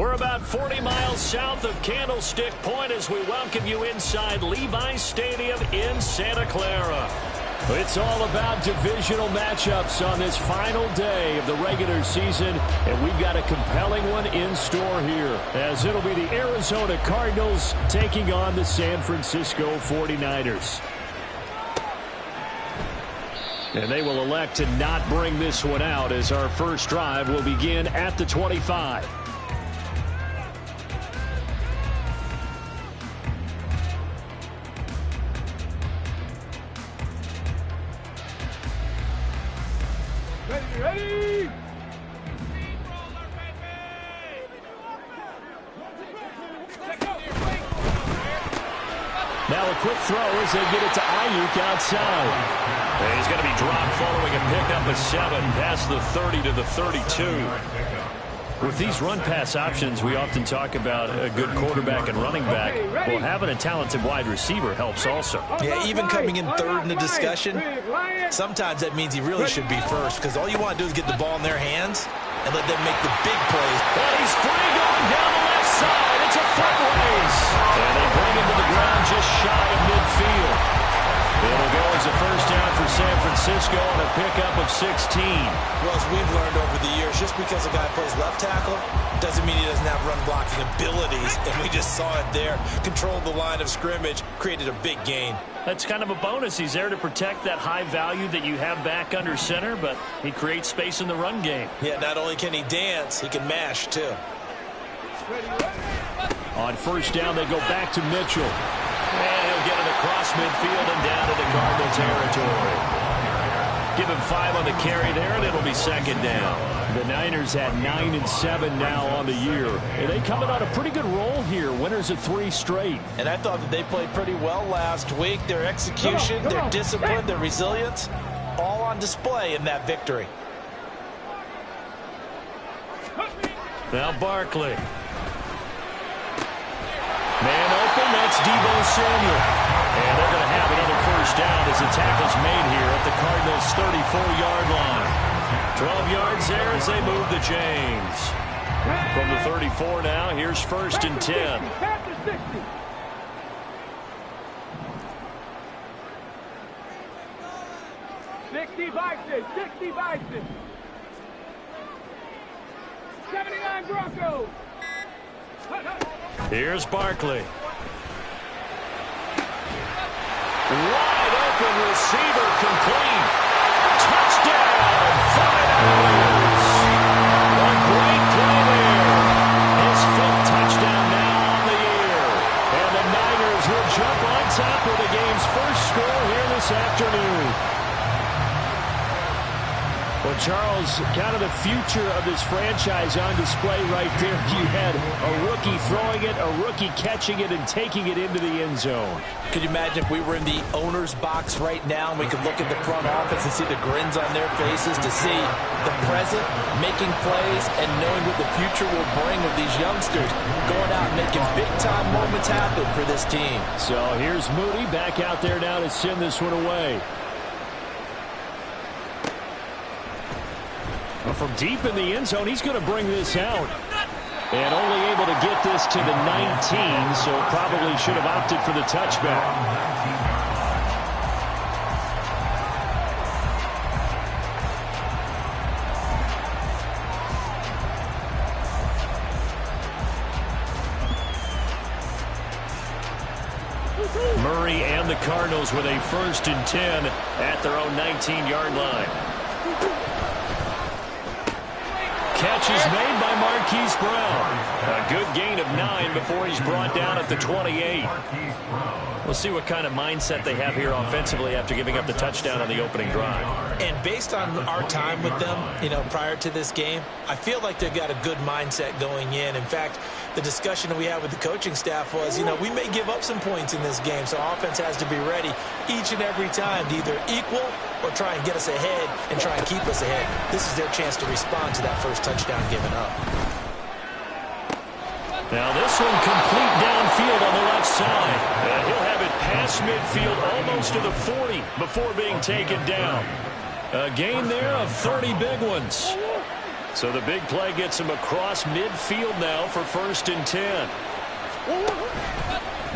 We're about 40 miles south of Candlestick Point as we welcome you inside Levi's Stadium in Santa Clara. It's all about divisional matchups on this final day of the regular season, and we've got a compelling one in store here, as it'll be the Arizona Cardinals taking on the San Francisco 49ers. And they will elect to not bring this one out as our first drive will begin at the 25. Ready! Now a quick throw as they get it to Ayuk outside. And he's going to be dropped following a pickup of 7 past the 30 to the 32. With these run-pass options, we often talk about a good quarterback and running back. Well, having a talented wide receiver helps also. Yeah, even coming in third in the discussion, sometimes that means he really should be first, because all you want to do is get the ball in their hands and let them make the big plays. And he's free going down the left side. It's a foot race. And they bring him to the ground just shy of midfield. It'll go as a first down for San Francisco on a pickup of 16. Well, as we've learned over the years, just because a guy plays left tackle doesn't mean he doesn't have run-blocking abilities, and we just saw it there. Controlled the line of scrimmage, created a big gain. That's kind of a bonus. He's there to protect that high value that you have back under center, but he creates space in the run game. Yeah, not only can he dance, he can mash, too. On first down, they go back to Mitchell. And he'll get it across midfield and down into Cardinal territory. Give him 5 on the carry there, and it'll be second down. The Niners had 9 and 7 now on the year. And they coming on a pretty good roll here. Winners of 3 straight. And I thought that they played pretty well last week. Their execution, their discipline, their resilience, all on display in that victory. Now Barkley. Man open, that's Deebo Samuel. And they're going to have another first down as the tackle's made here at the Cardinals' 34-yard line. 12 yards there as they move the chains. From the 34 now, here's first and 10. 60 Bison, 60 Bison. 79 Broncos. Here's Barkley. Wide open receiver complete. Touchdown, 49ers. A great play there. His 5th touchdown now on the year. And the Niners will jump on top of the game's first score here this afternoon. Well, Charles, kind of the future of this franchise on display right there. You had a rookie throwing it, a rookie catching it, and taking it into the end zone. Could you imagine if we were in the owner's box right now and we could look at the front office and see the grins on their faces, to see the present making plays and knowing what the future will bring with these youngsters going out and making big-time moments happen for this team. So here's Moody back out there now to send this one away. From deep in the end zone, he's going to bring this out. And only able to get this to the 19, so probably should have opted for the touchback. Murray and the Cardinals with a first and 10 at their own 19-yard line. Catch is made by Marquise Brown. A good gain of 9 before he's brought down at the 28. We'll see what kind of mindset they have here offensively after giving up the touchdown on the opening drive. And based on our time with them, prior to this game, I feel like they've got a good mindset going in. In fact, the discussion that we had with the coaching staff was, we may give up some points in this game, so offense has to be ready each and every time to either equal or try and get us ahead and try and keep us ahead. This is their chance to respond to that first touchdown given up. Now this one complete downfield on the left side. And he'll have it past midfield almost to the 40 before being taken down. A gain there of 30 big ones. So the big play gets him across midfield now for 1st and 10.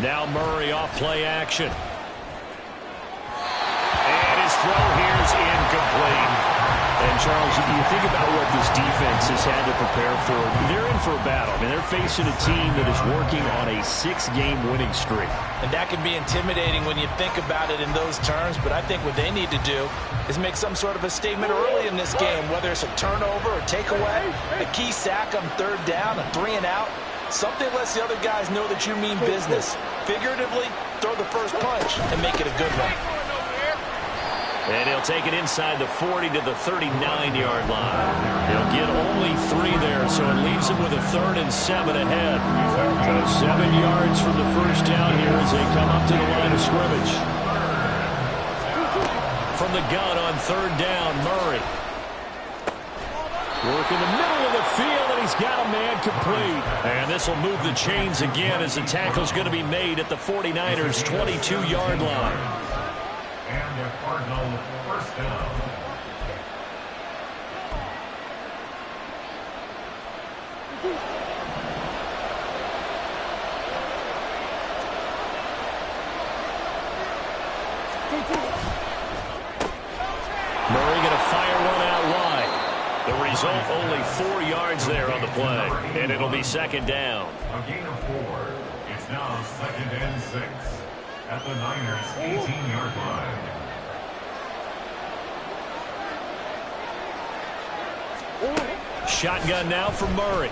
Now Murray off play action. And his throw here is incomplete. And, Charles, you think about what this defense has had to prepare for. They're in for a battle. I mean, they're facing a team that is working on a 6-game winning streak. And that can be intimidating when you think about it in those terms. But I think what they need to do is make some sort of a statement early in this game, whether it's a turnover or takeaway, a key sack on 3rd down, a 3-and-out. Something lets the other guys know that you mean business. Figuratively, throw the first punch and make it a good one. And he'll take it inside the 40 to the 39-yard line. He'll get only 3 there, so it leaves him with a 3rd and 7 ahead. So 7 yards from the first down here as they come up to the line of scrimmage. From the gun on 3rd down, Murray. Work in the middle of the field, and he's got a man complete. And this will move the chains again as the tackle's going to be made at the 49ers' 22-yard line. And the Cardinals first down. Murray going to fire one out wide. The result, only 4 yards there on the play. And it'll be 2nd down. A gain of 4. It's now 2nd and 6. At the Niners' 18-yard line. Shotgun now for Murray.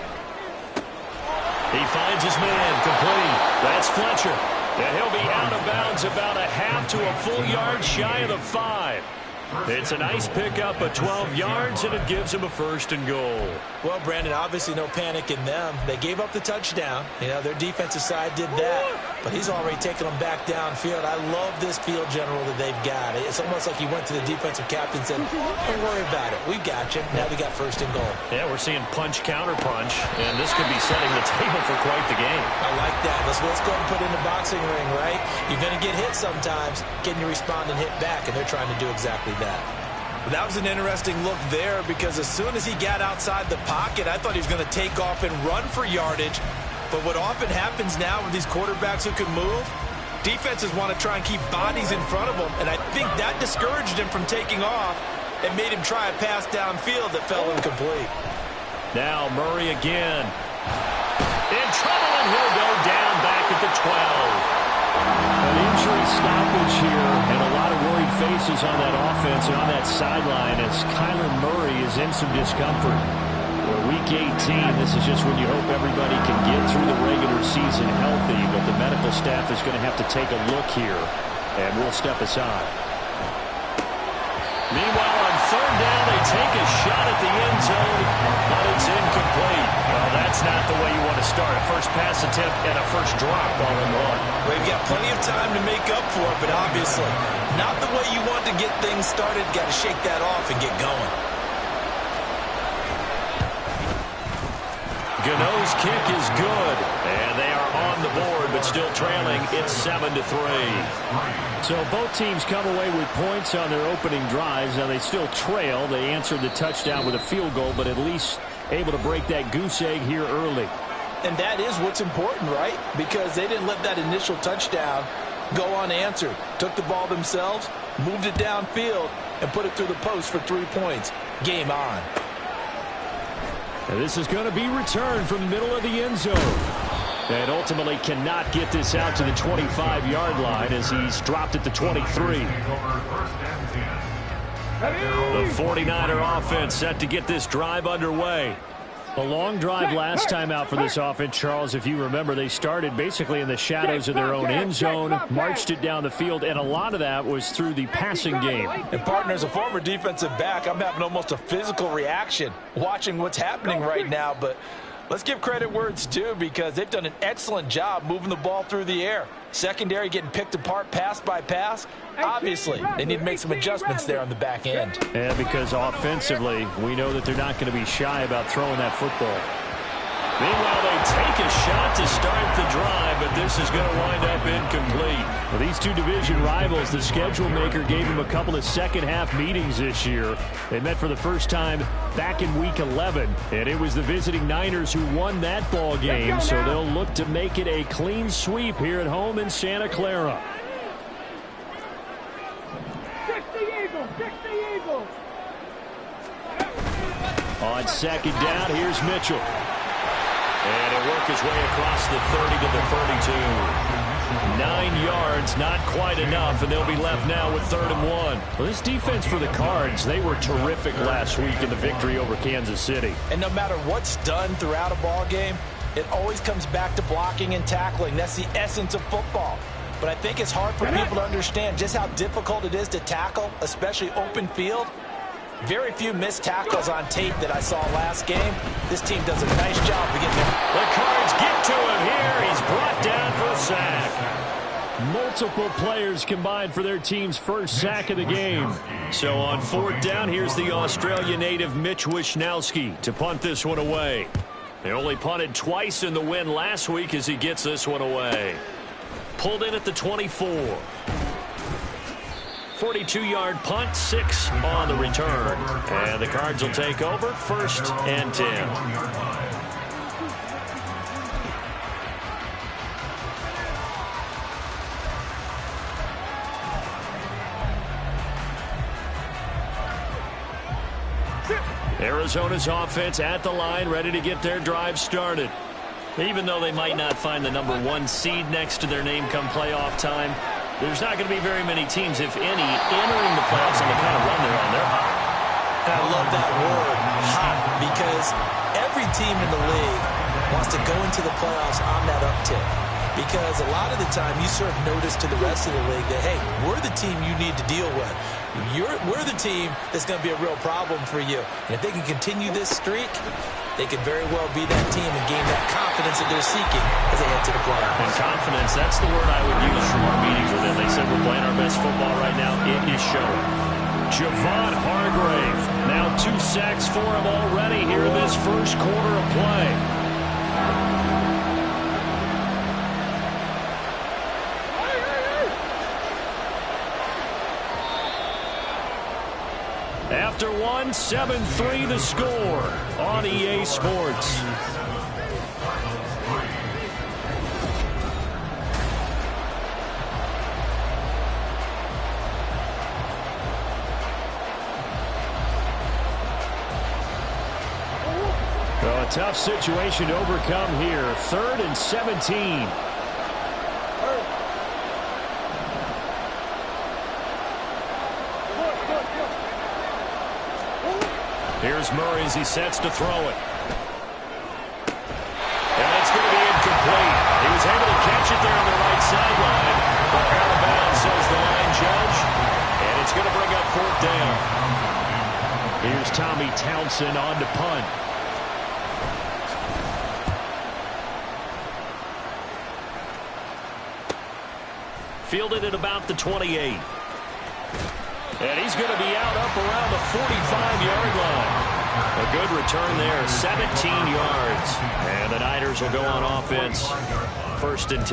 He finds his man complete. That's Fletcher. And he'll be out of bounds about a half to a full yard shy of the 5. It's a nice pickup of 12 yards, and it gives him a 1st and goal. Well, Brandon, obviously no panic in them. They gave up the touchdown. You know, their defensive side did that. But he's already taken them back downfield. I love this field general that they've got. It's almost like he went to the defensive captain and said, don't worry about it. We got you. Now we got 1st and goal. Yeah, we're seeing punch, counter punch, and this could be setting the table for quite the game. I like that. Let's go and put in the boxing ring, right? You're going to get hit sometimes. Can you respond and hit back? And they're trying to do exactly that. But that was an interesting look there because as soon as he got outside the pocket, I thought he was going to take off and run for yardage. But what often happens now with these quarterbacks who can move, defenses want to try and keep bodies in front of them. And I think that discouraged him from taking off and made him try a pass downfield that fell incomplete. Now Murray again. In trouble, and he'll go down back at the 12. An injury stoppage here, and a lot of worried faces on that offense and on that sideline as Kyler Murray is in some discomfort. Well, Week 18, this is just when you hope everybody can get through the regular season healthy, but the medical staff is going to have to take a look here, and we'll step aside. Meanwhile, on 3rd down, they take a shot at the end zone, but it's incomplete. Well, that's not the way you want to start. A first pass attempt and a first drop all in one. Well, you've got plenty of time to make up for it, but obviously not the way you want to get things started. Got to shake that off and get going. Gano's kick is good, and they are on the board, but still trailing. It's 7-3. So both teams come away with points on their opening drives. Now they still trail. They answered the touchdown with a field goal, but at least able to break that goose egg here early. And that is what's important, right? Because they didn't let that initial touchdown go unanswered. Took the ball themselves, moved it downfield, and put it through the post for 3 points. Game on. And this is going to be returned from the middle of the end zone. And ultimately cannot get this out to the 25-yard line as he's dropped at the 23. The 49er offense set to get this drive underway. A long drive last time out for this offense, Charles. If you remember, they started basically in the shadows of their own end zone, marched it down the field, and a lot of that was through the passing game. And, partner, as a former defensive back, I'm having almost a physical reaction watching what's happening right now. But let's give credit where it's due because they've done an excellent job moving the ball through the air. Secondary getting picked apart pass by pass. Obviously, they need to make some adjustments there on the back end. Yeah, because offensively, we know that they're not going to be shy about throwing that football. Meanwhile, they take a shot to start the drive, but this is going to wind up incomplete. Well, these two division rivals, the schedule maker gave them a couple of second-half meetings this year. They met for the first time back in Week 11, and it was the visiting Niners who won that ball game, so they'll look to make it a clean sweep here at home in Santa Clara. 60 Eagles, 60 Eagles. On second down, here's Mitchell. And he'll work his way across the 30 to the 32. 9 yards, not quite enough, and they'll be left now with 3rd and 1. Well, this defense for the Cards, they were terrific last week in the victory over Kansas City. And no matter what's done throughout a ball game, it always comes back to blocking and tackling. That's the essence of football. But I think it's hard for people to understand just how difficult it is to tackle, especially open field. Very few missed tackles on tape that I saw last game. This team does a nice job of getting there. The Cards get to him here. He's brought down for a sack. Multiple players combined for their team's first sack of the game. So on 4th down, here's the Australia native Mitch Wishnowski to punt this one away. They only punted twice in the win last week as he gets this one away. Pulled in at the 24. 42-yard punt, 6 on the return. And the Cards will take over, 1st and 10. Arizona's offense at the line, ready to get their drive started. Even though they might not find the number 1 seed next to their name come playoff time, there's not going to be very many teams, if any, entering the playoffs on the kind of run they're on. They're hot. And I love that word, hot, because every team in the league wants to go into the playoffs on that uptick. Because a lot of the time you serve notice to the rest of the league that, hey, we're the team you need to deal with. We're the team that's going to be a real problem for you. And if they can continue this streak, they could very well be that team and gain that confidence that they're seeking as they head to the playoffs. And confidence, that's the word I would use from our meetings with them. They said we're playing our best football right now. It is showing. Javon Hargrave, now 2 sacks for him already here in this first quarter of play. After 1, 7-3 the score on EA Sports. A tough situation to overcome here. 3rd and 17. Here's Murray as he sets to throw it. And it's going to be incomplete. He was able to catch it there on the right sideline. But out of bounds, says the line judge. And it's going to bring up 4th down. Here's Tommy Townsend on to punt. Fielded at about the 28. And he's going to be out up around the 45-yard line. A good return there, 17 yards. And the Niners will go on offense, 1st and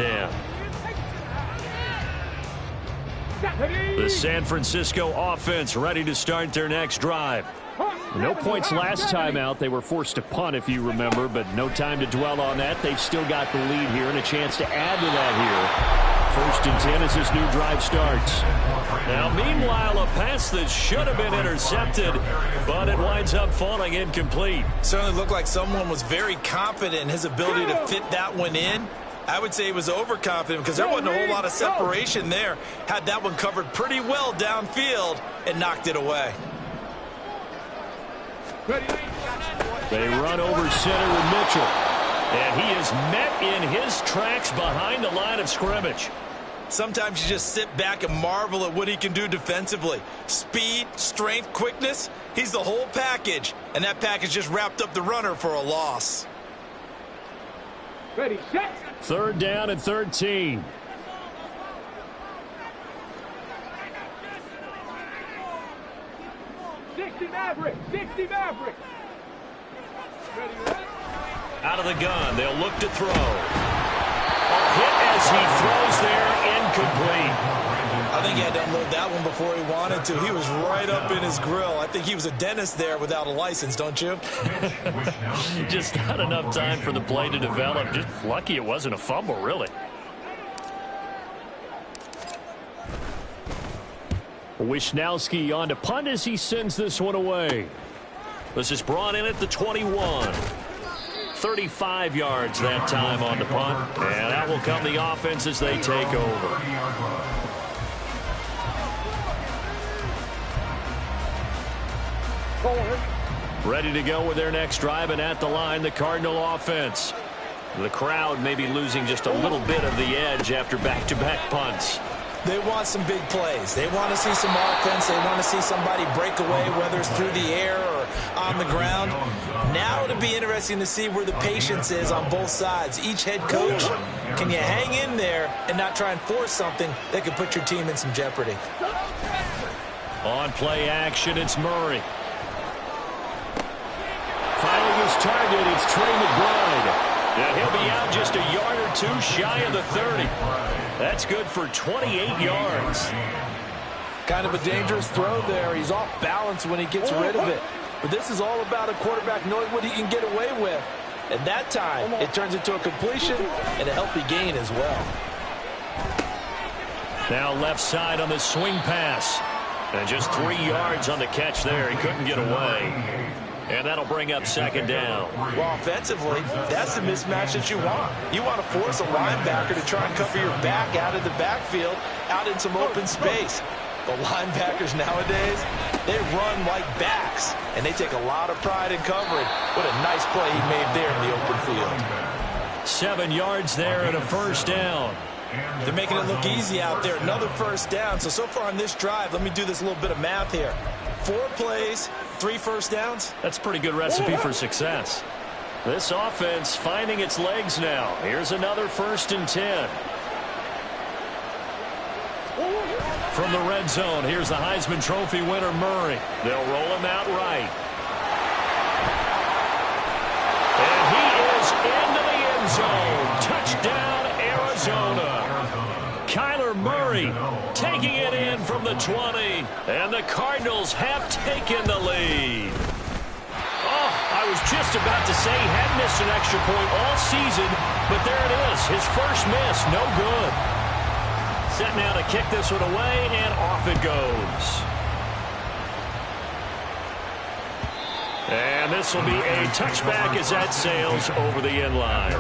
10. The San Francisco offense ready to start their next drive. No points last time out. They were forced to punt, if you remember, but no time to dwell on that. They've still got the lead here and a chance to add to that here. 1st and 10 as this new drive starts. Now, meanwhile, a pass that should have been intercepted, but it winds up falling incomplete. Certainly looked like someone was very confident in his ability to fit that one in. I would say he was overconfident because there wasn't a whole lot of separation there. Had that one covered pretty well downfield and knocked it away. They run over center with Mitchell. And he is met in his tracks behind the line of scrimmage. Sometimes you just sit back and marvel at what he can do defensively. Speed, strength, quickness, he's the whole package. And that package just wrapped up the runner for a loss. Ready, set. 3rd down and 13. Maverick. 60 Maverick. Ready, ready. Out of the gun, they'll look to throw. Hit as he throws there, incomplete. I think he had to unload that one before he wanted to. He was right up in his grill. I think he was a dentist there without a license, don't you? Just not enough time for the play to develop. Just lucky it wasn't a fumble, really. Wisnowski on to punt as he sends this one away. This is brought in at the 21. 35 yards that time on the punt. And that will come the offense as they take over. Ready to go with their next drive, and at the line, the Cardinal offense. The crowd may be losing just a little bit of the edge after back-to-back punts. They want some big plays. They want to see some offense. They want to see somebody break away, whether it's through the air or on the ground. Now it'll be interesting to see where the patience is on both sides. Each head coach, can you hang in there and not try and force something that could put your team in some jeopardy? On play action, it's Murray. Finding his target, it's Trey McBride. And he'll be out just a yard or two shy of the 30. That's good for 28 yards. Kind of a dangerous throw there. He's off balance when he gets rid of it. But this is all about a quarterback knowing what he can get away with. And that time, it turns into a completion and a healthy gain as well. Now left side on the swing pass. And just 3 yards on the catch there. He couldn't get away. And that'll bring up second down. Well, offensively, that's the mismatch that you want. You want to force a linebacker to try and cover your back out of the backfield, out in some open space. But linebackers nowadays, they run like backs, and they take a lot of pride in covering. What a nice play he made there in the open field. 7 yards there and a first down. They're making it look easy out there. Another first down. So far on this drive, let me do this little bit of math here. 4 plays, 3 first downs. That's a pretty good recipe for success. This offense finding its legs now. Here's another 1st and 10. From the red zone, here's the Heisman Trophy winner, Murray. They'll roll him out right. And he is into the end zone. Touchdown, Arizona. Kyler Murray taking it in from the 20. And the Cardinals have taken the lead. Oh, I was just about to say he hadn't missed an extra point all season, but there it is. His first miss, no good. Set now to kick this one away, and off it goes. And this will be a touchback as that sails over the end line.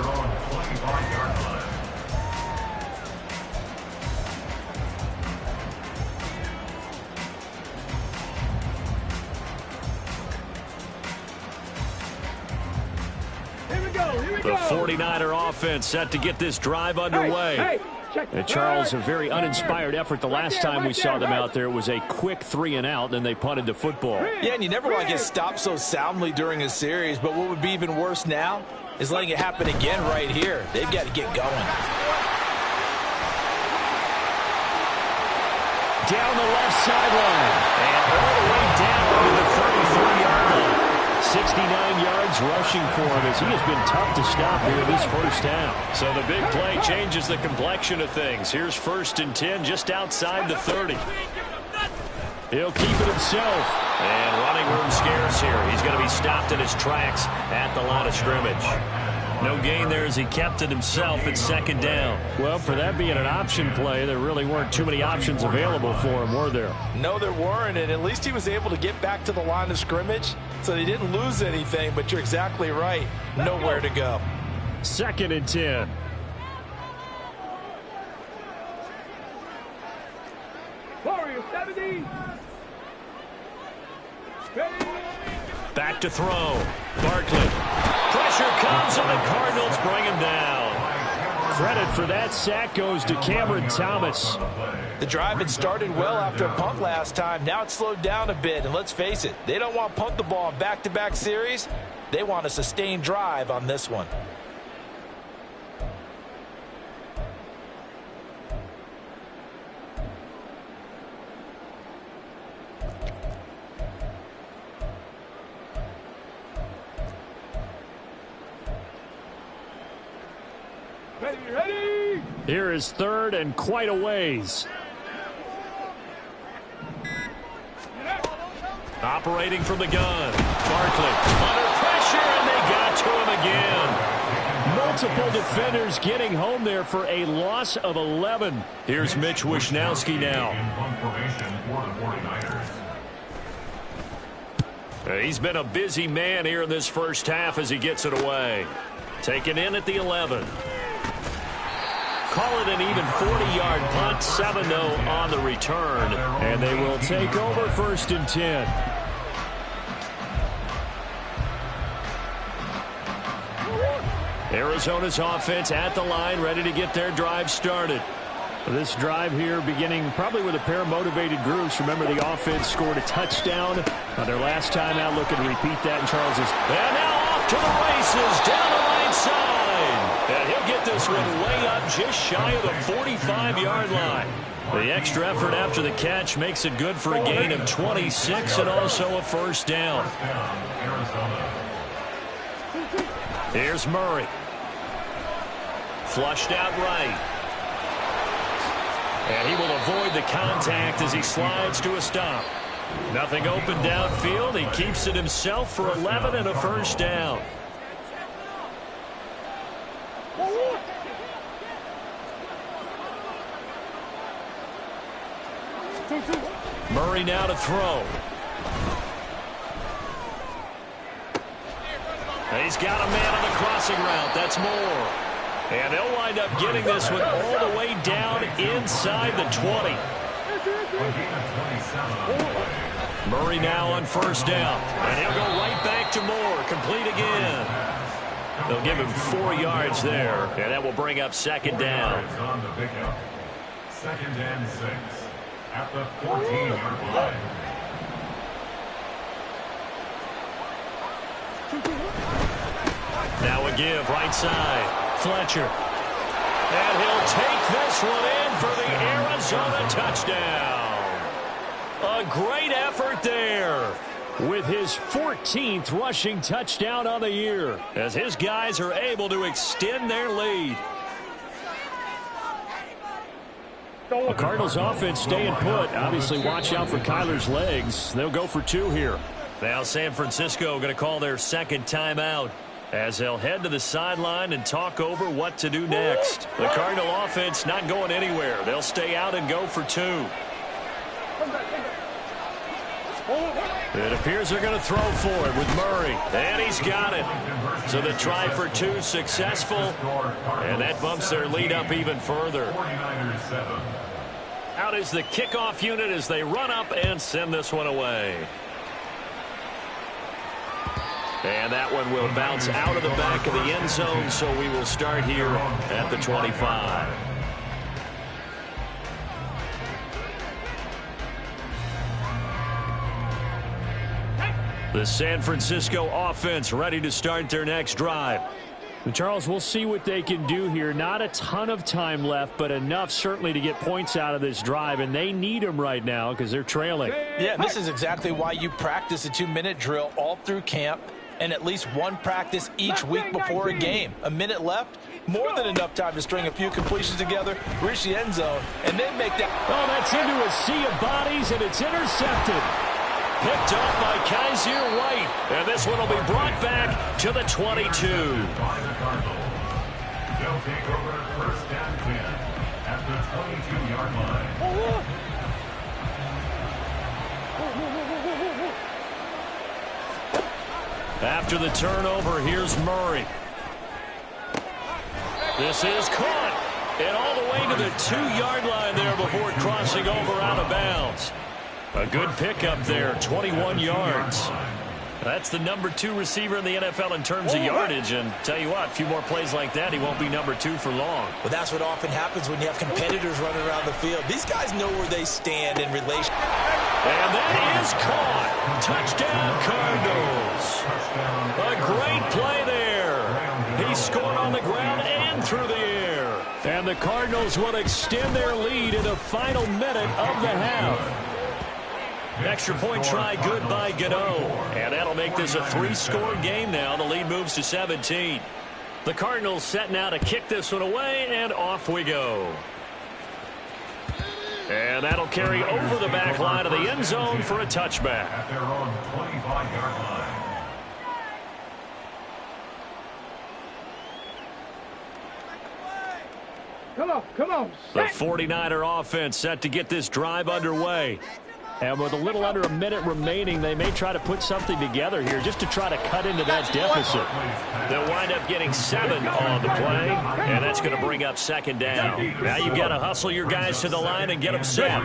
The 49er offense set to get this drive underway. And Charles, a very uninspired effort the last time we saw them out there. It was a quick 3 and out, then they punted the football. Yeah, and you never want to get stopped so soundly during a series, but what would be even worse now is letting it happen again right here. They've got to get going. Down the left sideline. And all the way down to the 33-yard line. 69 yards rushing for him as he has been tough to stop here this first half. So the big play changes the complexion of things. Here's 1st and 10 just outside the 30. He'll keep it himself. And running room scarce here. He's going to be stopped in his tracks at the line of scrimmage. No gain there as he kept it himself at 2nd down. Well, for that being an option play, there really weren't too many options available for him, were there? No, there weren't, and at least he was able to get back to the line of scrimmage, so they didn't lose anything, but you're exactly right. Nowhere to go. 2nd and 10. Warriors 70. Back to throw. Barkley. Pressure comes, and the Cardinals bring him down. Credit for that sack goes to Cameron Thomas. The drive had started well after a punt last time. Now it's slowed down a bit, and let's face it, they don't want to punt the ball in back-to-back series. They want a sustained drive on this one. Ready. Here is third and quite a ways. Operating from the gun. Barkley under pressure, and they got to him again. Multiple defenders getting home there for a loss of 11. Here's Mitch Wishnowski now. He's been a busy man here in this first half as he gets it away. Taken in at the 11. Call it an even 40-yard punt, 7-0 on the return, and they will take over first and 10. Arizona's offense at the line, ready to get their drive started. This drive here beginning probably with a pair of motivated groups. Remember, the offense scored a touchdown on their last time out. Looking to repeat that in Charles's. And now off to the races down the right side. And he'll get this one way up just shy of the 45-yard line. The extra effort after the catch makes it good for a gain of 26 and also a first down. Here's Murray. Flushed out right. And he will avoid the contact as he slides to a stop. Nothing open downfield. He keeps it himself for 11 and a first down. Murray now to throw. He's got a man on the crossing route. That's Moore. And they'll wind up getting this one all the way down inside the 20. Murray now on first down. And he'll go right back to Moore. Complete again. They'll give him 4 yards there. And that will bring up second down. Second and 6 at the 14-yard line. Now a give right side. Fletcher. And he'll take this one in for the Arizona touchdown. A great effort there with his 14th rushing touchdown on the year as his guys are able to extend their lead. The Cardinals offense staying put. Obviously watch out for Kyler's legs. They'll go for 2 here. Now San Francisco going to call their second timeout as they'll head to the sideline and talk over what to do next. The Cardinal offense not going anywhere. They'll stay out and go for 2. It appears they're going to throw for it with Murray. And he's got it. So the try for 2 successful. And that bumps their lead up even further. Out is the kickoff unit as they run up and send this one away. And that one will bounce out of the back of the end zone, so we will start here at the 25. The San Francisco offense ready to start their next drive. Charles, we'll see what they can do here. Not a ton of time left, but enough certainly to get points out of this drive, and they need them right now because they're trailing. Yeah, this is exactly why you practice a 2-minute drill all through camp and at least one practice each week before a game. A minute left, more than enough time to string a few completions together, reach the end zone, and then make that. Oh, that's into a sea of bodies, and it's intercepted. Picked off by Kaiser White. And this one will be brought back to the 22. They'll take over first and 10 at the 22-yard line. After the turnover, here's Murray. This is caught. And all the way to the 2-yard line there before crossing over out of bounds. A good pickup there, 21 yards. That's the number 2 receiver in the NFL in terms of yardage. And tell you what, a few more plays like that, he won't be number 2 for long. Well, that's what often happens when you have competitors running around the field. These guys know where they stand in relation. And that is caught. Touchdown, Cardinals. A great play there. He scored on the ground and through the air. And the Cardinals will extend their lead in the final minute of the half. Extra point try good by Gano. And that'll make this a 3-score game now. The lead moves to 17. The Cardinals set now to kick this one away, and off we go. And that'll carry over the back line of the end zone for a touchback. At their own 25-yard line. Come on. The 49er offense set to get this drive underway. And with a little under a minute remaining, they may try to put something together here just to try to cut into that deficit. They'll wind up getting 7 on the play, and that's going to bring up second down. Now you've got to hustle your guys to the line and get them set.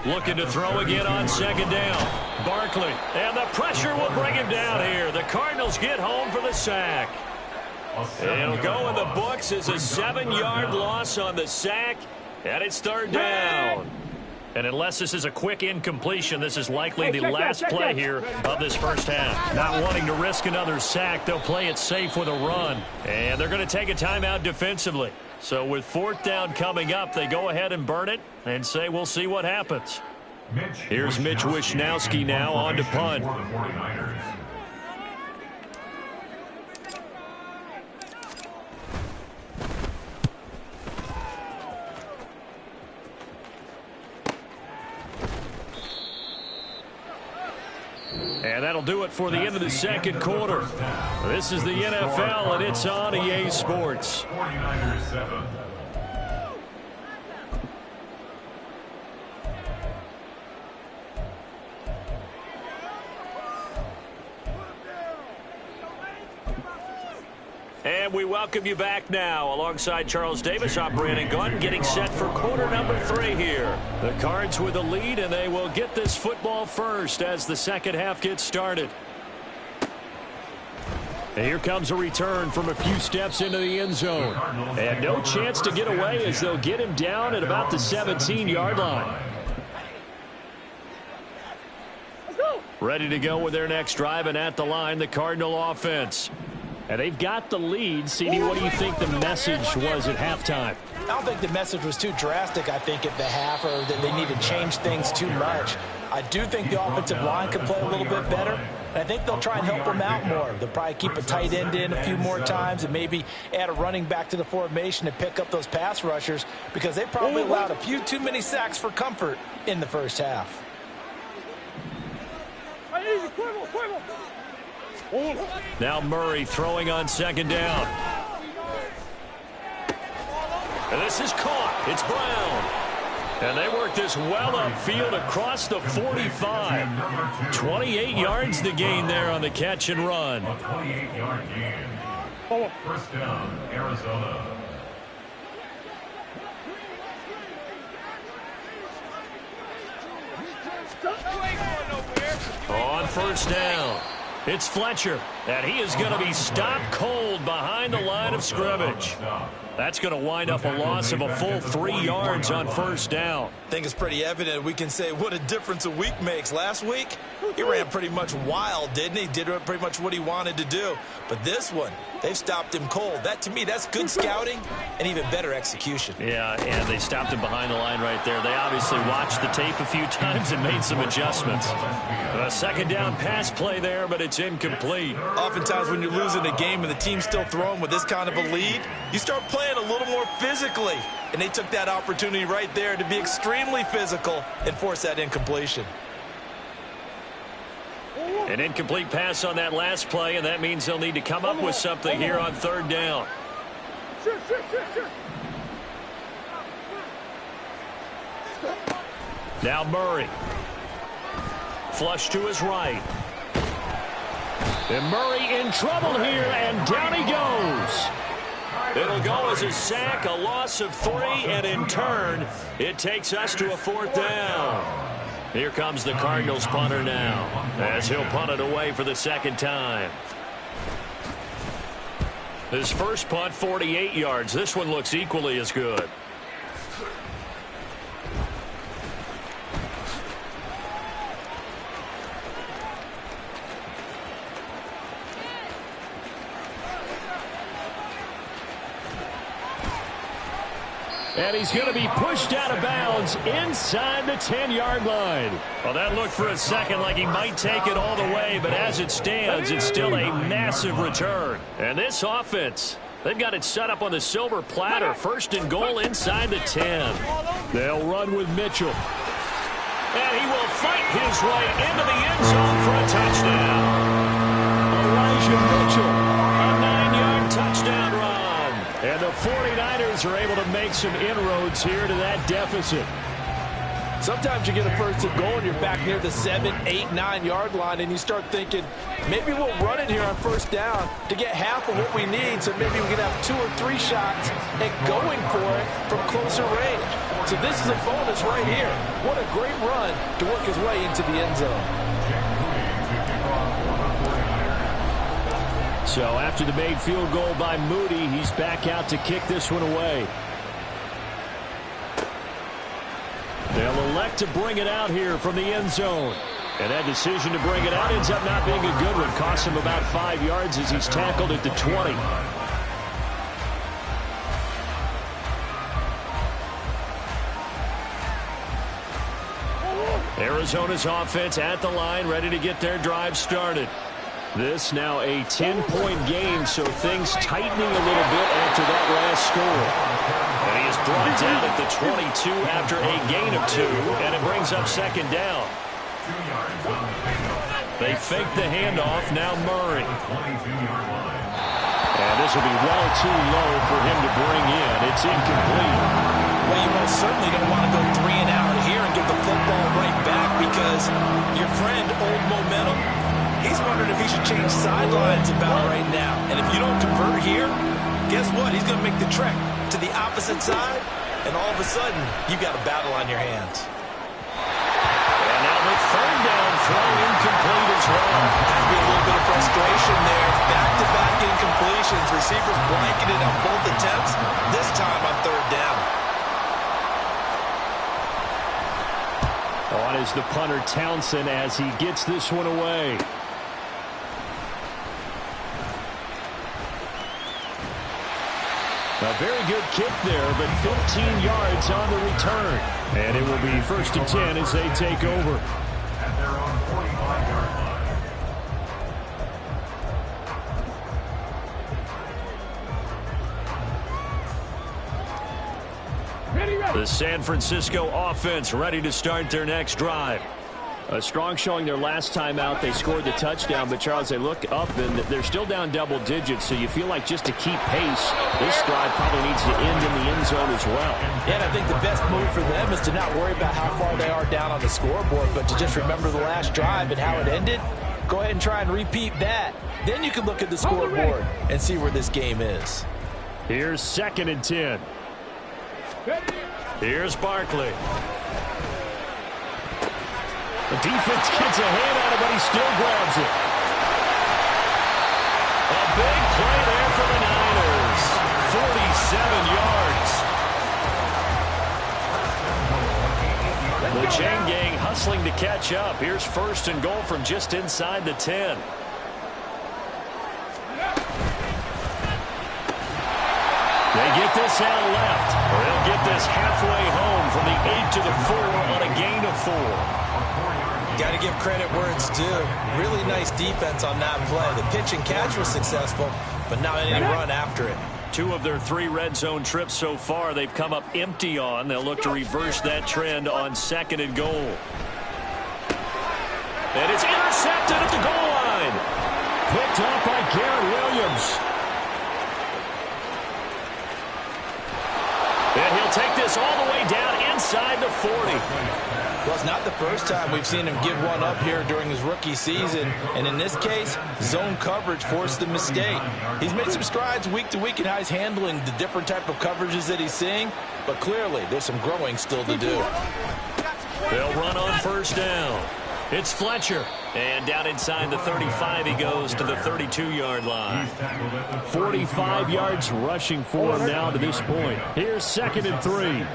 Looking to throw again on second down. Barkley, and the pressure will bring him down here. The Cardinals get home for the sack. It'll go in the books as a 7-yard loss on the sack, and it's third down. And unless this is a quick incompletion, this is likely the last play here of this first half. Not wanting to risk another sack, they'll play it safe with a run. And they're going to take a timeout defensively. So with fourth down coming up, they go ahead and burn it and say we'll see what happens. Here's Mitch Wishnowski now on to punt. And that'll do it for the end of the second quarter. This is the NFL, and it's on EA Sports. 49ers 7. And we welcome you back now. Alongside Charles Davis, I'm Brandon Gunn, getting set for quarter number 3 here. The Cards with the lead, and they will get this football first as the second half gets started. And here comes a return from a few steps into the end zone. And no chance to get away as they'll get him down at about the 17-yard line. Ready to go with their next drive, and at the line, the Cardinal offense. And they've got the lead. CD, what do you think the message was at halftime? I don't think the message was too drastic, I think, at the half, or that they need to change things too much. I do think the offensive line could play a little bit better, and I think they'll try and help them out more. They'll probably keep a tight end in a few more times and maybe add a running back to the formation to pick up those pass rushers, because they probably allowed a few too many sacks for comfort in the first half. Now Murray throwing on second down. And this is caught. It's Brown. And they work this well upfield across the 45. 28 yards to gain there on the catch and run. A 28-yard gain. First down, Arizona. On first down, it's Fletcher, and he is going to be stopped cold behind the line of scrimmage. That's going to wind up a loss of a full 3 yards on first down. I think it's pretty evident we can say what a difference a week makes. Last week, he ran pretty much wild, didn't he? Did pretty much what he wanted to do. But this one, they've stopped him cold. That, to me, that's good scouting and even better execution. Yeah, and they stopped him behind the line right there. They obviously watched the tape a few times and made some adjustments. A second down pass play there, but it's incomplete. Oftentimes when you're losing a game and the team's still throwing with this kind of a lead, you start playing a little more physically. And they took that opportunity right there to be extremely physical and force that incompletion. An incomplete pass on that last play, and that means they'll need to come up with something here on third down. Now Murray. Flush to his right. And Murray in trouble here, and down he goes. It'll go as a sack, a loss of 3, and in turn, it takes us to a fourth down. Here comes the Cardinals punter now, as he'll punt it away for the second time. His first punt, 48 yards. This one looks equally as good. And he's going to be pushed out of bounds inside the 10-yard line. Well, that looked for a second like he might take it all the way, but as it stands, it's still a massive return. And this offense They've got it set up on the silver platter. First and goal inside the 10. They'll run with Mitchell. And he will fight his way into the end zone for a touchdown. Elijah Mitchell, a 9-yard touchdown run. And the 49ers are able to make some inroads here to that deficit. Sometimes you get a first and goal and you're back near the 7, 8, 9-yard line, and you start thinking, maybe we'll run it here on first down to get half of what we need, so maybe we can have 2 or 3 shots at going for it from closer range. So this is a bonus right here. What a great run to work his way into the end zone. So after the made field goal by Moody, he's back out to kick this one away. They'll elect to bring it out here from the end zone. And that decision to bring it out ends up not being a good one. Costs him about 5 yards as he's tackled at the 20. Arizona's offense at the line, ready to get their drive started. This now a 10-point game, so things tightening a little bit after that last score. And he is brought down at the 22 after a gain of 2, and it brings up second down. They fake the handoff, now Murray. And this will be well too low for him to bring in. It's incomplete. Well, you most certainly don't want to go 3 and out here and give the football right back, because your friend, Old Momentum, he's wondering if he should change sidelines about right now. And if you don't convert here, guess what? He's going to make the trek to the opposite side, and all of a sudden, you've got a battle on your hands. And now the third down throw incomplete as well. Has been a little bit of frustration there. Back-to-back incompletions. Receivers blanketed on both attempts, this time on third down. On is the punter Townsend as he gets this one away. A very good kick there, but 15 yards on the return. And it will be first and 10 as they take over. At their own 45-yard line. The San Francisco offense ready to start their next drive. A strong showing their last time out. They scored the touchdown, but Charles, they look up and they're still down double digits, so you feel like just to keep pace, this drive probably needs to end in the end zone as well. Yeah, and I think the best move for them is to not worry about how far they are down on the scoreboard, but to just remember the last drive and how it ended. Go ahead and try and repeat that. Then you can look at the scoreboard and see where this game is. Here's second and 10. Here's Barkley. The defense gets a hand on it, but he still grabs it. A big play there for the Niners. 47 yards. The chain gang hustling to catch up. Here's first and goal from just inside the 10. They get this out left. They'll get this halfway home from the 8 to the 4 on a gain of 4. Got to give credit where it's due. Really nice defense on that play. The pitch and catch was successful, but now any run after it. 2 of their 3 red zone trips so far they've come up empty on. They'll look to reverse that trend on second and goal. And it's intercepted at the goal line. Picked up by Garrett Williams. And he'll take this all the way down inside the 40. Well, it's not the first time we've seen him give one up here during his rookie season. And in this case, zone coverage forced the mistake. He's made some strides week to week in how he's handling the different type of coverages that he's seeing. But clearly, there's some growing still to do. They'll run on first down. It's Fletcher. And down inside the 35, he goes to the 32-yard line. 45 yards rushing for him now to this point. Here's second and 3.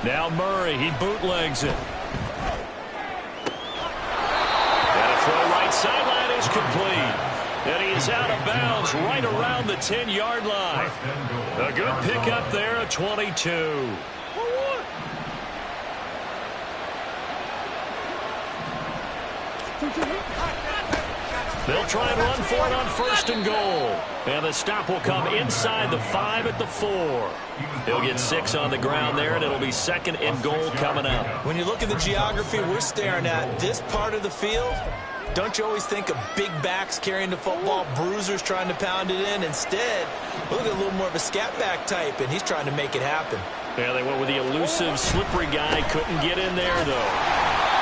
Now Murray, he bootlegs it. And a throw right sideline is complete. And he is out of bounds right around the 10-yard line. A good pickup there at 22. They'll try and run for it on 1st and goal. And the stop will come inside the 5 at the 4. He'll get 6 on the ground there, and it'll be 2nd and goal coming up. When you look at the geography we're staring at, this part of the field, don't you always think of big backs carrying the football, bruisers trying to pound it in? Instead, look at a little more of a scat back type, and he's trying to make it happen. Yeah, they went with the elusive, slippery guy. Couldn't get in there, though.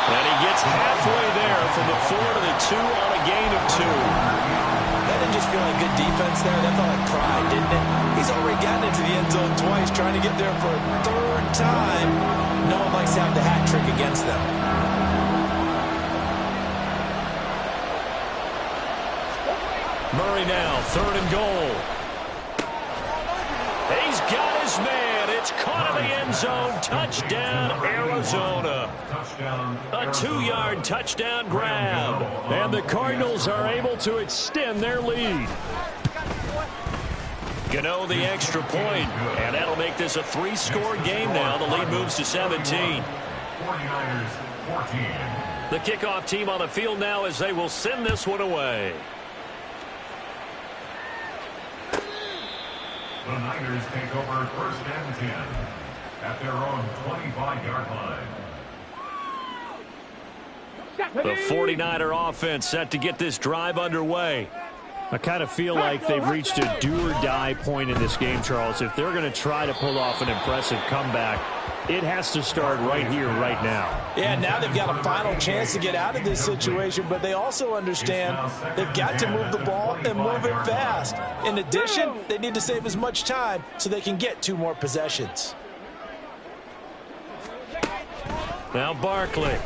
And he gets halfway there from the 4 to the 2 on a gain of 2. That didn't just feel like good defense there. That felt like pride, didn't it? He's already gotten into the end zone twice, trying to get there for a 3rd time. No one likes to have the hat trick against them. Murray now, 3rd and goal. He's got his man. It's caught in the end zone. Touchdown, Arizona. A 2-yard touchdown grab. And the Cardinals are able to extend their lead. Gano the extra point, and that'll make this a 3-score game now. The lead moves to 17. 49ers 14. The kickoff team on the field now as they will send this one away. The Niners take over 1st and 10 at their own 25-yard line. The 49er offense set to get this drive underway. I kind of feel like they've reached a do-or-die point in this game, Charles. If they're going to try to pull off an impressive comeback, it has to start right here, right now. Yeah, now they've got a final chance to get out of this situation, but they also understand they've got to move the ball and move it fast. In addition, they need to save as much time so they can get 2 more possessions. Now Barkley.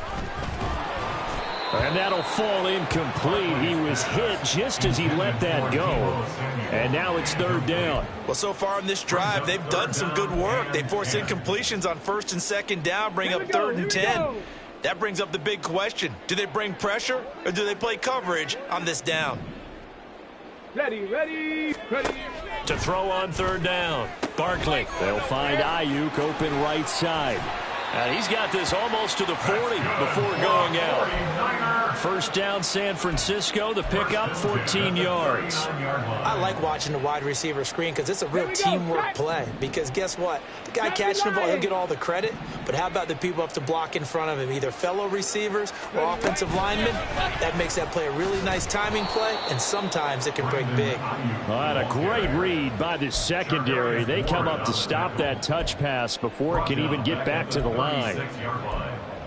And that'll fall incomplete. He was hit just as he let that go. And now it's 3rd down. Well, so far in this drive, they've done some good work. They force incompletions on 1st and 2nd down, bring up 3rd and 10. That brings up the big question. Do they bring pressure or do they play coverage on this down? Ready, ready, ready. To throw on 3rd down. Barkley. They'll find Ayuk open right side. And he's got this almost to the 40 before going out. 1st down, San Francisco. The pickup, 14 yards. I like watching the wide receiver screen because it's a real teamwork play. Because guess what? The guy catching the ball, he'll get all the credit. But how about the people have to block in front of him, either fellow receivers or offensive linemen? That makes that play a really nice timing play, and sometimes it can break big. Well, that a great read by the secondary. They come up to stop that touch pass before it can even get back to the line.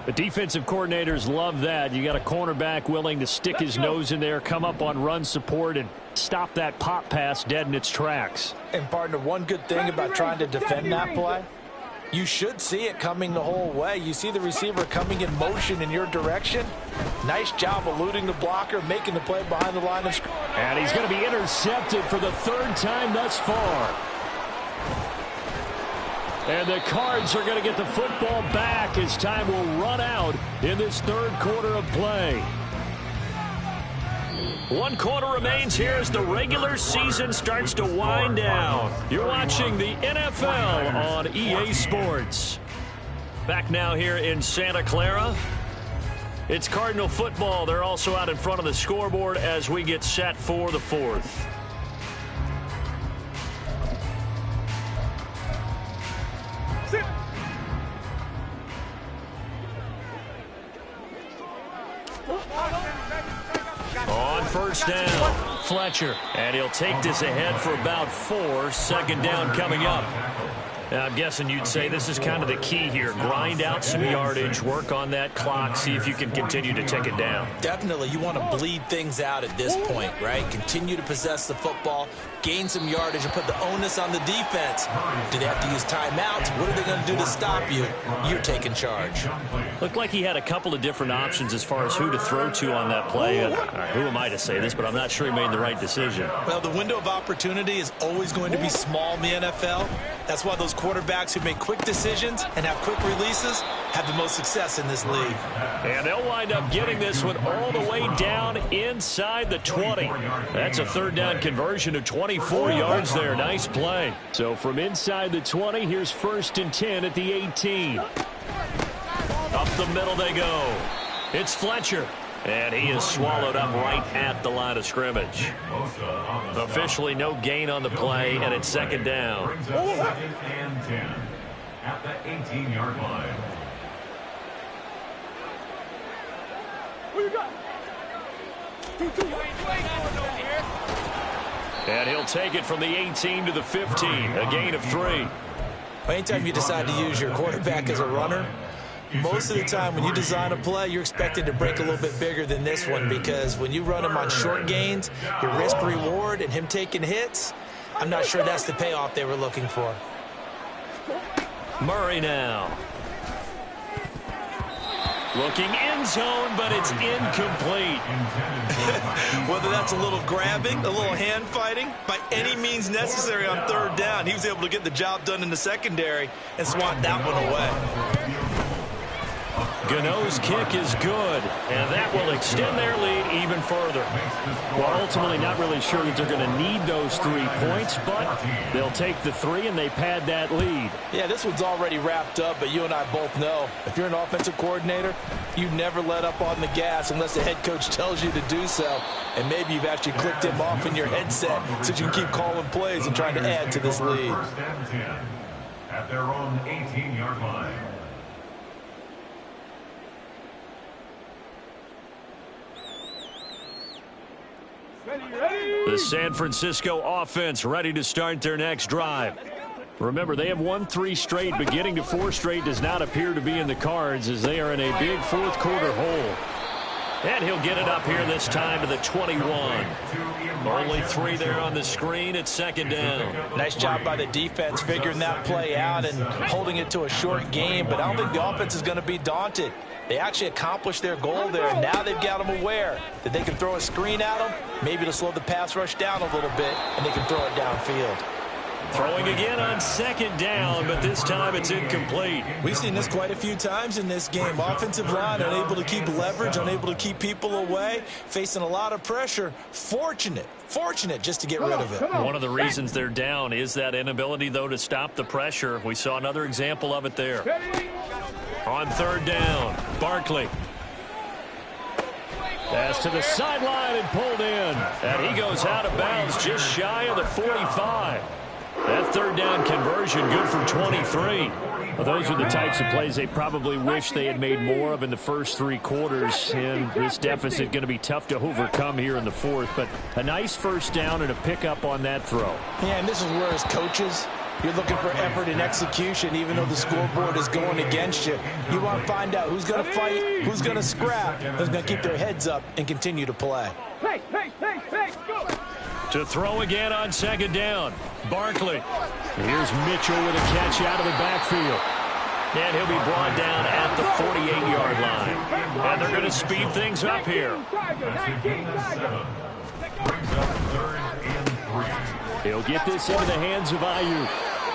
The defensive coordinators love that. You got a cornerback willing to stick his nose in there, come up on run support, and stop that pop pass dead in its tracks. And, partner, one good thing about trying to defend that play, you should see it coming the whole way. You see the receiver coming in motion in your direction. Nice job eluding the blocker, making the play behind the line of scrimmage. And he's going to be intercepted for the 3rd time thus far. And the Cards are going to get the football back as time will run out in this 3rd quarter of play. 1 quarter remains here as the regular season starts to wind down. You're watching the NFL on EA Sports. Back now here in Santa Clara. It's Cardinal football. They're also out in front of the scoreboard as we get set for the 4th. On 1st down, Fletcher. And he'll take this ahead for about 4. 2nd down coming up. Now, I'm guessing you'd say this is kind of the key here. Grind out some yardage, work on that clock, see if you can continue to take it down. Definitely. You want to bleed things out at this point, right? Continue to possess the football, gain some yardage, and put the onus on the defense. Do they have to use timeouts? What are they going to do to stop you? You're taking charge. Looked like he had a couple of different options as far as who to throw to on that play. Who am I to say this, but I'm not sure he made the right decision. Well, the window of opportunity is always going to be small in the NFL. That's why those quarterbacks who make quick decisions and have quick releases have the most success in this league. And they'll wind up getting this one all the way down inside the 20. That's a 3rd down conversion of 24 yards there. Nice play. So from inside the 20, here's 1st and 10 at the 18. Up the middle they go. It's Fletcher. And he is swallowed up right at the line of scrimmage. Officially no gain on the play, and it's second down. Second and 10 at the 18-yard line. Who you got? And he'll take it from the 18 to the 15, a gain of 3. Anytime you decide to use your quarterback as a runner, most of the time when you design a play, you're expected to break a little bit bigger than this one, because when you run him on short gains, your risk-reward and him taking hits, I'm not sure that's the payoff they were looking for. Murray now. Looking end zone, but it's incomplete. Whether that's a little grabbing, a little hand fighting, by any means necessary on third down, he was able to get the job done in the secondary and swat that one away. Gano's kick is good, and that will extend their lead even further. Well, ultimately not really sure that they're going to need those 3 points, but they'll take the 3 and they pad that lead. Yeah, this one's already wrapped up, but you and I both know if you're an offensive coordinator, you never let up on the gas unless the head coach tells you to do so. And maybe you've actually clicked him off in your headset so you can keep calling plays and trying to add to this lead. First and 10 at their own 18-yard line. The San Francisco offense ready to start their next drive. Remember, they have won 3 straight, but getting to 4 straight does not appear to be in the cards as they are in a big fourth quarter hole. And he'll get it up here this time to the 21. Only 3 there on the screen at second down. Nice job by the defense figuring that play out and holding it to a short game, but I don't think the offense is going to be daunted. They actually accomplished their goal there, and now they've got them aware that they can throw a screen at them, maybe to slow the pass rush down a little bit, and they can throw it downfield. Throwing again on second down, but this time it's incomplete. We've seen this quite a few times in this game. Offensive line unable to keep leverage, unable to keep people away, facing a lot of pressure. Fortunate just to get rid of it. One of the reasons they're down is that inability, though, to stop the pressure. We saw another example of it there. On third down, Barkley. Pass to the sideline and pulled in. And he goes out of bounds just shy of the 45. That third down conversion good for 23. Well, those are the types of plays they probably wish they had made more of in the first 3 quarters. And this deficit going to be tough to overcome here in the fourth. But a nice first down and a pickup on that throw. Yeah, and this is where, as coaches, you're looking for effort and execution, even though the scoreboard is going against you. You want to find out who's going to fight, who's going to scrap, who's going to keep their heads up and continue to play. Hey, go! To throw again on second down, Barkley. Here's Mitchell with a catch out of the backfield. And he'll be brought down at the 48-yard line. And they're going to speed things up here. He'll get this into the hands of Ayuk.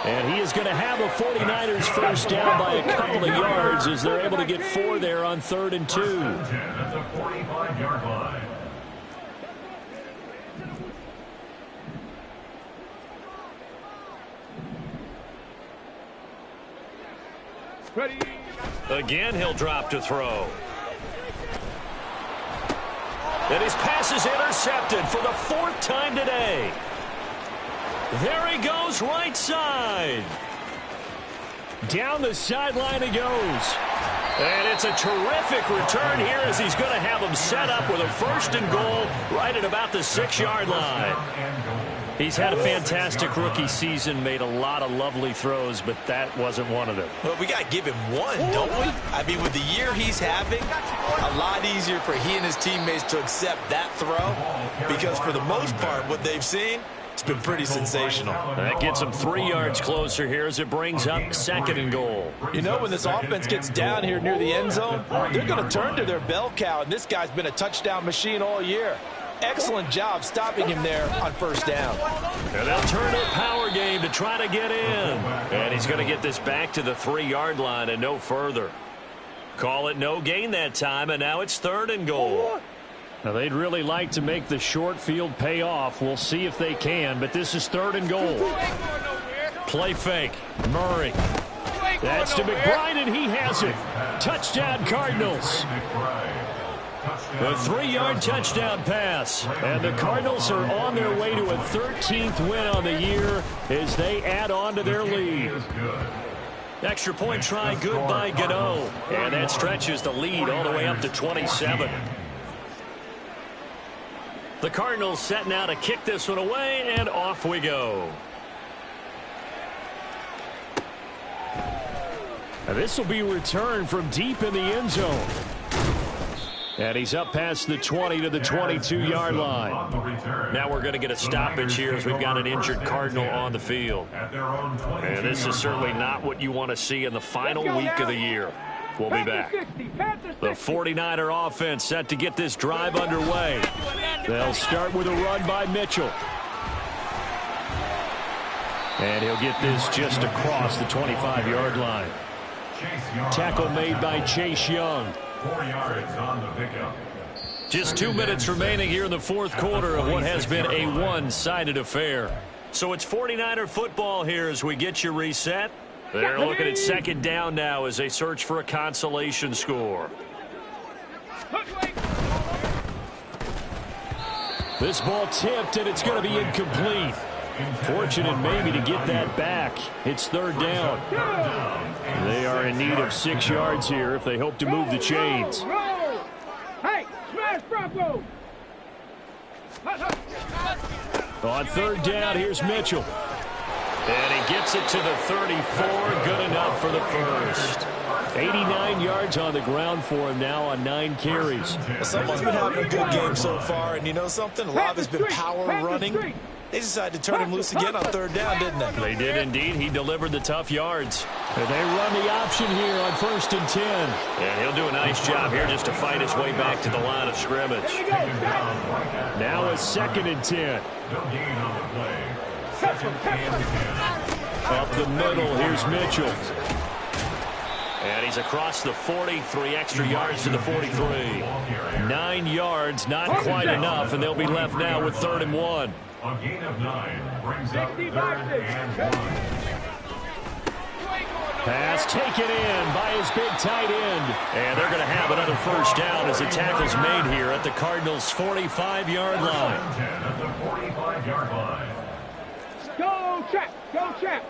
And he is going to have a 49ers first down by a couple of yards as they're able to get 4 there on 3rd and 2. At the 45-yard line. Ready. Again, he'll drop to throw. And his pass is intercepted for the 4th time today. There he goes, right side. Down the sideline he goes. And it's a terrific return here as he's going to have him set up with a 1st and goal right at about the 6-yard line. He's had a fantastic rookie season, made a lot of lovely throws, but that wasn't one of them. Well, we got to give him one, don't we? I mean, with the year he's having, a lot easier for he and his teammates to accept that throw, because for the most part, what they've seen, it's been pretty sensational. That gets him 3 yards closer here as it brings up 2nd and goal. You know, when this offense gets down here near the end zone, they're going to turn to their bell cow, and this guy's been a touchdown machine all year. Excellent job stopping him there on 1st down. And they'll turn to a power game to try to get in. And he's going to get this back to the 3-yard line and no further. Call it no gain that time, and now it's 3rd and goal. Now, they'd really like to make the short field pay off. We'll see if they can, but this is 3rd and goal. Play fake. Murray. That's to McBride, and he has it. Touchdown, Cardinals. The 3-yard touchdown pass. And the Cardinals are on their way to a 13th win on the year as they add on to their lead. Extra point try good by Gano. And that stretches the lead all the way up to 27. The Cardinals setting out to kick this one away, and off we go. And this will be returned from deep in the end zone. And he's up past the 20 to the 22-yard line. Now we're going to get a stoppage here as we've got an injured Cardinal on the field. And this is certainly not what you want to see in the final week of the year. We'll be back. The 49er offense set to get this drive underway. They'll start with a run by Mitchell. And he'll get this just across the 25-yard line. Tackle made by Chase Young. 4 yards on the pickup. Just 2 minutes remaining here in the fourth quarter of what has been a one-sided affair. So it's 49er football here as we get you reset. They're looking at second down now as they search for a consolation score. This ball tipped, and it's going to be incomplete. Fortunate maybe to get that back. It's third down. They are in need of 6 yards here if they hope to move the chains. Hey, smash Bronco! On third down, here's Mitchell. And he gets it to the 34. Good enough for the first. 89 yards on the ground for him now on 9 carries. Someone's been having a good game so far, and you know something? A lot of it's been power running. They decided to turn him loose again on third down, didn't they? They did indeed. He delivered the tough yards. And they run the option here on 1st and 10. And he'll do a nice job here just to fight his way back to the line of scrimmage. Now a 2nd and 10. Up the middle, here's Mitchell. And he's across the 40, 3 extra yards to the 43. 9 yards, not quite enough, and they'll be left now with 3rd and 1. A gain of 9 brings up 3rd and 1. Pass taken in by his big tight end. And they're going to have another first down as the tackle's made here at the Cardinals' 45-yard line. At the 45-yard line. Go, check! Go, check!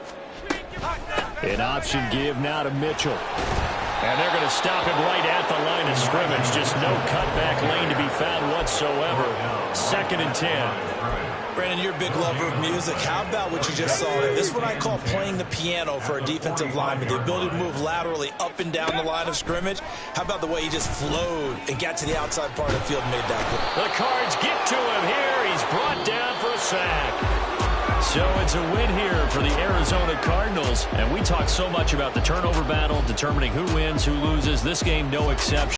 An option give now to Mitchell. And they're going to stop him right at the line of scrimmage. Just no cutback lane to be found whatsoever. 2nd and 10. Brandon, you're a big lover of music. How about what you just saw there? This is what I call playing the piano for a defensive lineman. The ability to move laterally up and down the line of scrimmage. How about the way he just flowed and got to the outside part of the field and made that play? The Cards get to him here. He's brought down for a sack. So it's a win here for the Arizona Cardinals. And we talk so much about the turnover battle, determining who wins, who loses. This game, no exception.